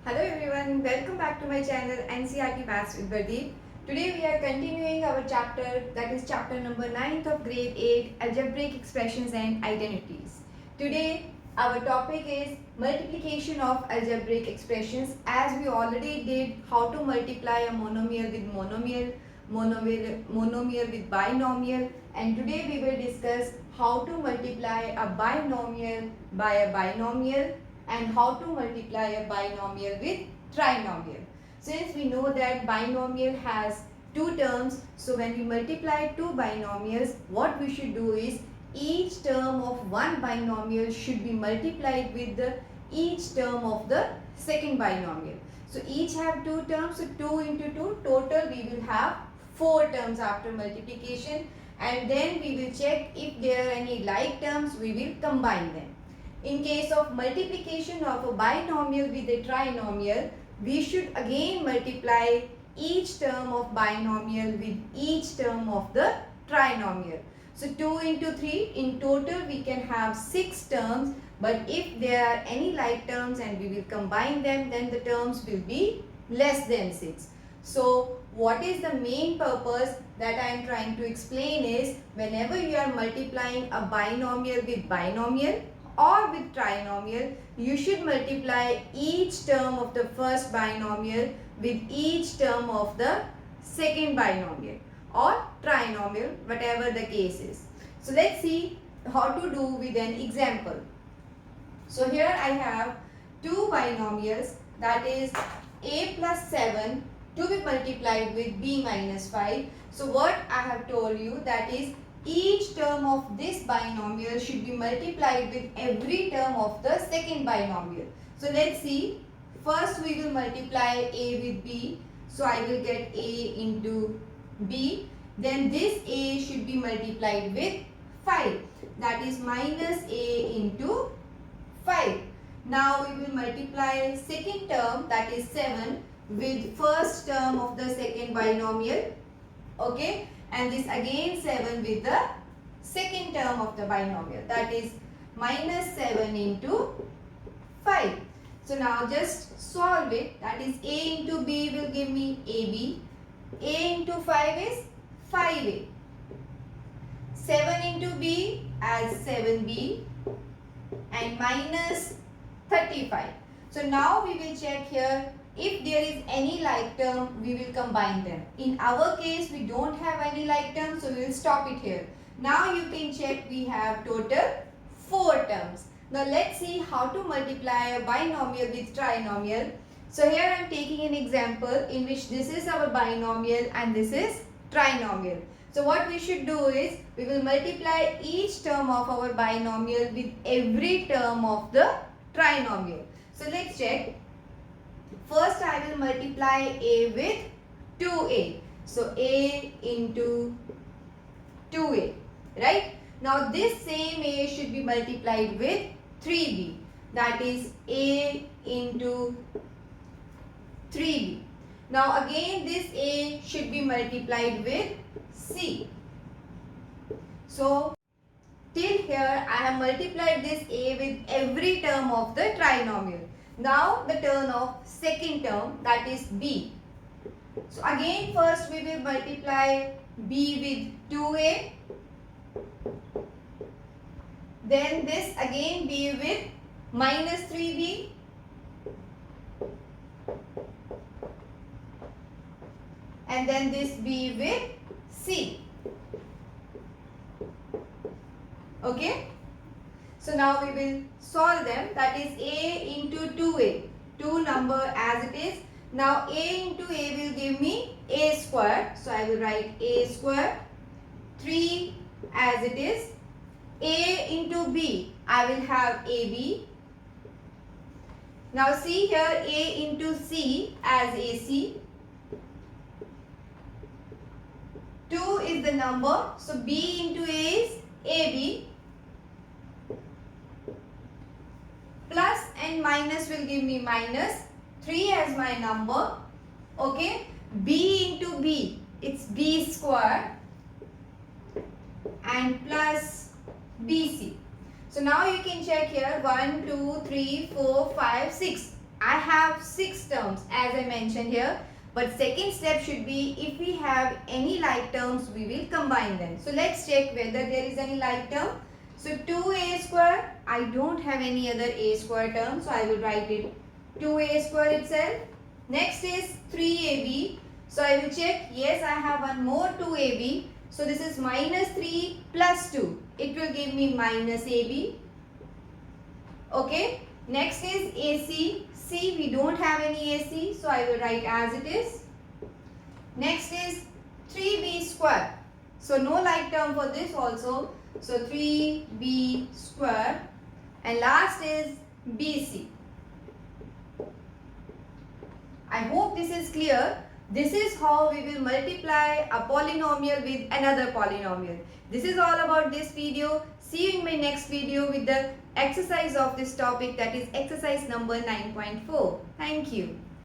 Hello everyone, welcome back to my channel NCERT Maths with Pradeep. Today we are continuing our chapter, that is chapter number 9th of grade 8, Algebraic Expressions and Identities. Today our topic is multiplication of algebraic expressions, as we already did how to multiply a monomial with monomial with binomial, and today we will discuss how to multiply a binomial by a binomial and how to multiply a binomial with trinomial. Since we know that binomial has two terms, so when we multiply two binomials, what we should do is each term of one binomial should be multiplied with each term of the second binomial. So each have two terms, so 2 into 2, total we will have 4 terms after multiplication, and then we will check if there are any like terms, we will combine them. In case of multiplication of a binomial with a trinomial, we should again multiply each term of binomial with each term of the trinomial. So 2 into 3, in total we can have 6 terms, but if there are any like terms and we will combine them, then the terms will be less than 6. So what is the main purpose that I am trying to explain is, whenever you are multiplying a binomial with binomial or with trinomial, you should multiply each term of the first binomial with each term of the second binomial or trinomial, whatever the case is. So let's see how to do with an example. So here I have two binomials, that is a plus 7 to be multiplied with b minus 5. So what I have told you, that is each term of this binomial should be multiplied with every term of the second binomial. So let's see. First we will multiply a with b. So I will get a into b. Then this a should be multiplied with 5. That is minus a into 5. Now we will multiply second term, that is 7, with first term of the second binomial. Okay, and this again 7 with the second term of the binomial, that is minus 7 into 5. So now just solve it, that is a into b will give me ab, a into 5 is 5a, 7 into b as 7b, and minus 35. So now we will check here. If there is any like term, we will combine them. In our case, we don't have any like term, so we will stop it here. Now you can check, we have total 4 terms. Now let's see how to multiply a binomial with trinomial. So here I am taking an example in which this is our binomial and this is trinomial. So what we should do is, we will multiply each term of our binomial with every term of the trinomial. So let's check. First I will multiply a with 2a. So a into 2a, right? Now this same a should be multiplied with 3b. That is a into 3b. Now again this a should be multiplied with c. So till here I have multiplied this a with every term of the trinomial. Now the turn of second term, that is b. So again first we will multiply b with 2a. Then this again b with minus 3b. And then this b with c. Okay. So now we will solve them, that is a into 2a. 2 number as it is. Now a into a will give me a square. So I will write a square. 3 as it is. A into b, I will have ab. Now see here, a into c as ac. 2 is the number. So b into a is ab. Plus and minus will give me minus. 3 as my number. Okay. B into b, it's b square. And plus bc. So now you can check here 1, 2, 3, 4, 5, 6. I have 6 terms as I mentioned here. But second step should be if we have any like terms, we will combine them. So let's check whether there is any like term. So 2a square, I don't have any other a square term. So I will write it 2a square itself. Next is 3ab. So I will check, yes, I have one more 2ab. So this is minus 3 plus 2. It will give me minus ab. Okay. Next is AC. C, we don't have any AC, so I will write as it is. Next is 3b square. So no like term for this also. So 3b square. And last is BC. I hope this is clear. This is how we will multiply a polynomial with another polynomial. This is all about this video. See you in my next video with the exercise of this topic, that is exercise number 9.4. Thank you.